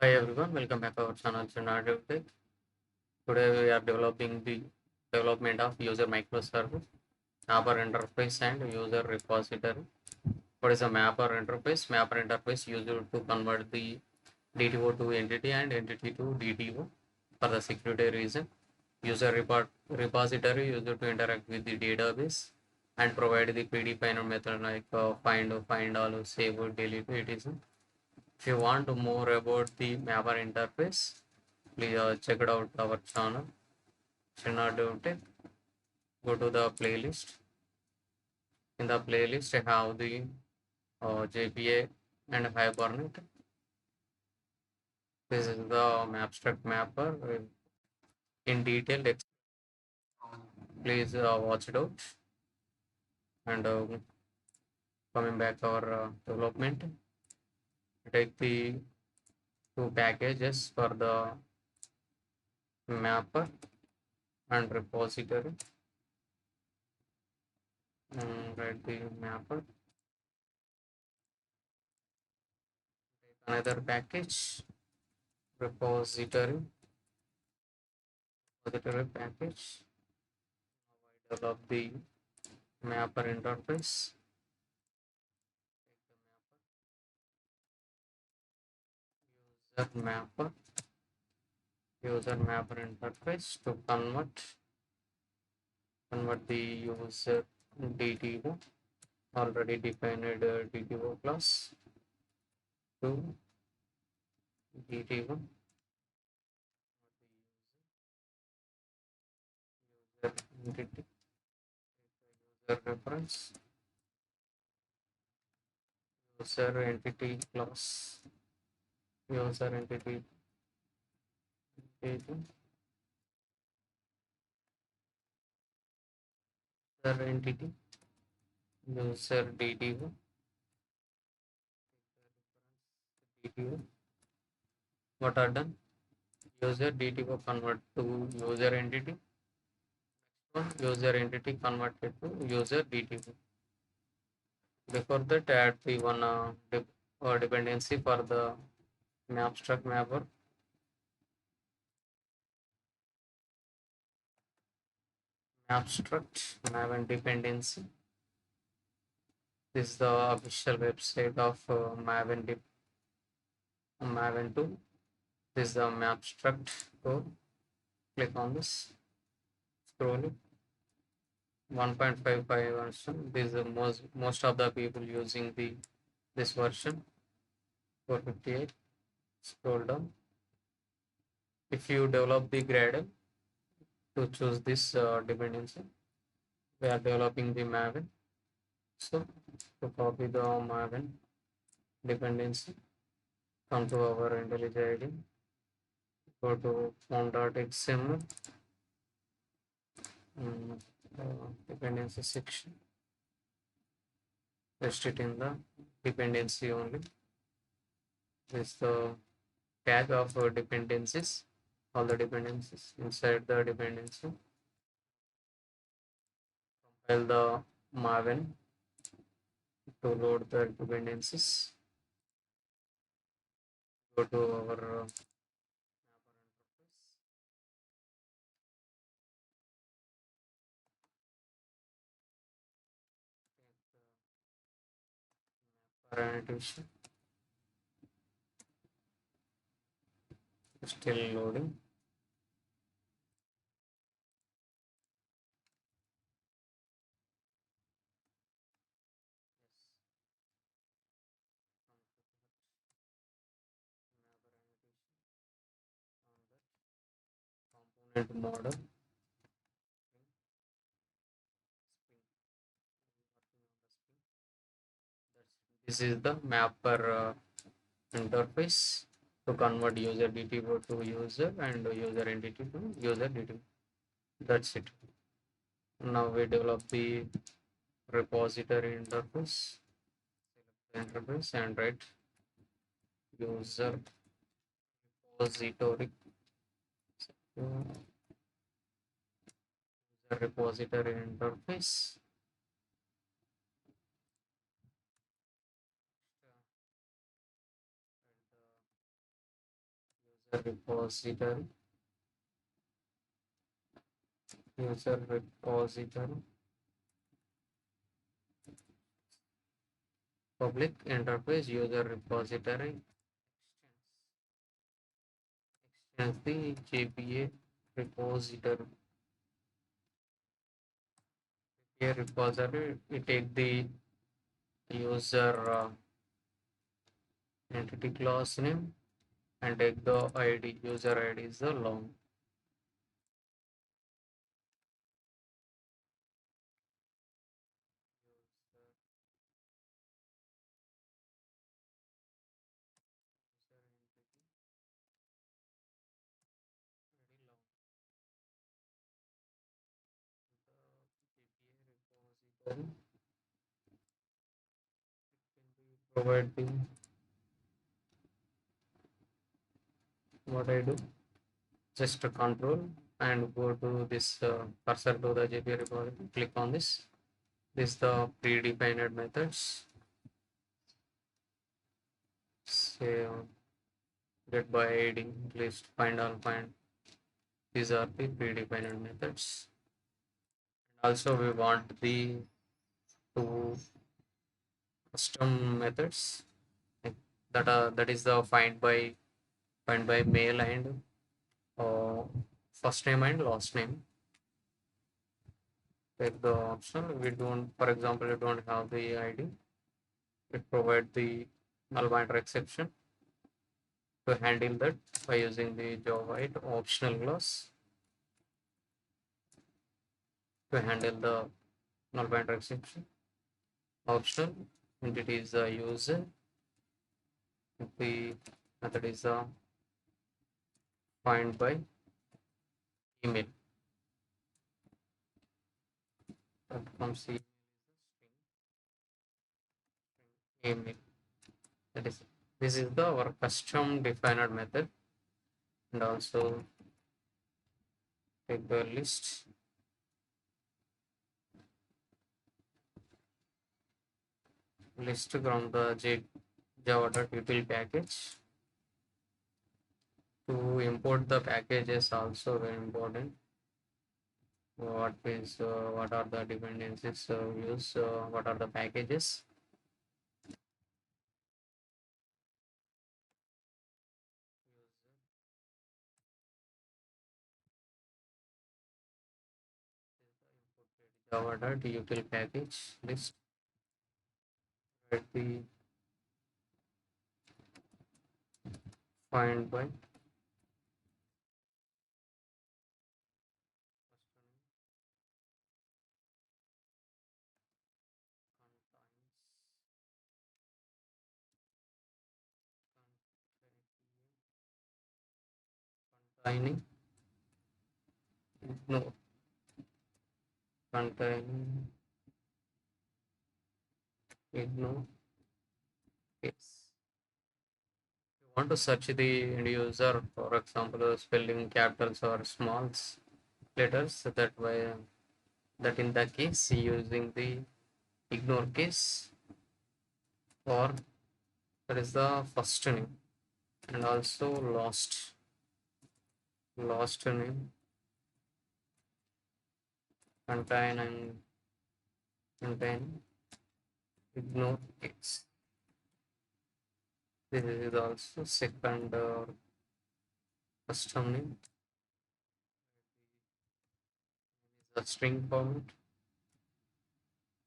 Hi everyone, welcome back to our channel chinnadevtech. Today we are developing the development of user microservice, mapper interface and user repository. What is a mapper interface? Mapper interface used to convert the DTO to entity and entity to DTO for the security reason. User repository used to interact with the database and provide the predefined method like find all, save, delete, etc. If you want to more about the mapper interface, please check it out our channel chinnadevtech. Go to the playlist. In the playlist I have the JPA and Hibernate. This is the MapStruct mapper in detail. Please watch it out. And coming back our development, take the two packages for the mapper and repository. Write the mapper. Another package repository package. I develop the mapper interface. User mapper user mapper interface to convert the user DTO already defined DTO class to DTO user entity user reference user entity class user entity user entity user DTO DTO. What are done? User DTO convert to user entity. User entity converted to user DTO. Before that, add the one dependency for the MapStruct mapper. MapStruct Maven dependency. This is the official website of Maven 2. This is the MapStruct code. Click on this. Scrolling. 1.55 version. This is the most of the people using this version. 458. Scroll down. If you develop the Gradle to choose this dependency, we are developing the Maven. So to copy the Maven dependency, come to our IntelliJ ID, go to form.xml, dependency section, paste it in the dependency only. This is the tag of dependencies, all the dependencies inside the dependency. Compile the Maven to load the dependencies. Go to our annotation. Still loading. Component model. This is the mapper interface to convert user DTO to user and user entity to user DTO. That's it. Now we develop the repository interface. Select the interface and write user repository. User repository interface. repository, user repository, public interface user repository, extends the JPA repository. JPA repository, we take the user entity class name and take the ID. User ID is the long. Provide the what I do, just a control and go to this cursor to the JPA repository, click on this. This is the predefined methods. Say get by ID, list, find all, find. These are the predefined methods. Also, we want the two custom methods that is the find by mail and first name and last name. Take the option. We don't, for example, we don't have the ID. It provide the null pointer exception to handle that by using the Java optional class to handle the null pointer exception. Optional entity is the user. The method is the find by email. That comes email. That is, this is the our custom defined method, and also take the list. List from the java.util package. To import the packages also very important. What are the dependencies use? What are the packages? Java.util package list. Let the find by containing no containing ignore case. You want to search the end user, for example, spelling capitals or small letters. So that way, that in that case, using the ignore case, or that is the first name, and also last name, contain ignore case. This is also second custom name. The string format,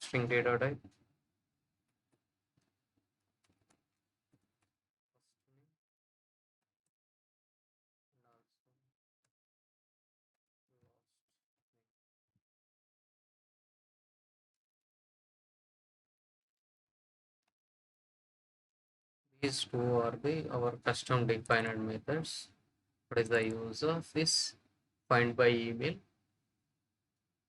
string data type. These two are our custom defined methods. What is the use of this? Find by email.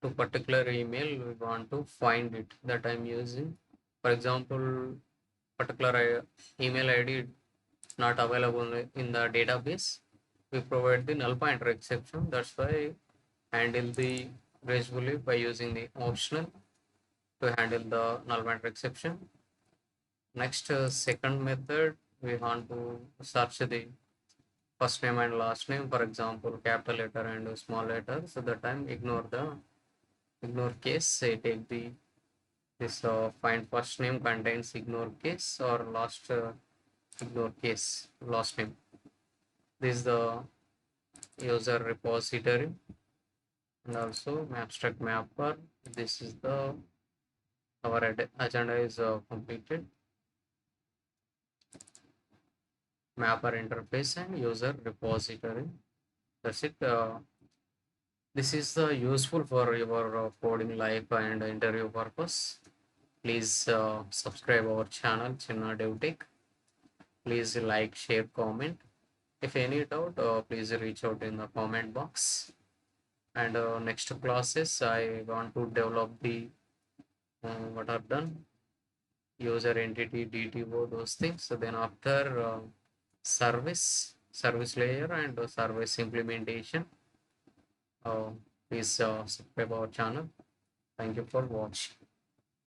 To particular email, we want to find it that I'm using. For example, particular email ID not available in the database. We provide the null pointer exception. That's why handle the gracefully by using the optional to handle the null pointer exception. Next, second method, we want to search the first name and last name, for example, capital letter and small letter. So that time ignore case. Say take the this find first name contains ignore case or last ignore case last name. This is the user repository and also MapStruct mapper. This is the our agenda is completed. Mapper interface and user repository. That's it. This is useful for your coding life and interview purpose. Please subscribe our channel chinnadevtech. Please like, share, comment. If any doubt, please reach out in the comment box. And next classes, I want to develop the what are done user entity DTO those things. So then after service layer and service implementation. Please subscribe our channel. Thank you for watching.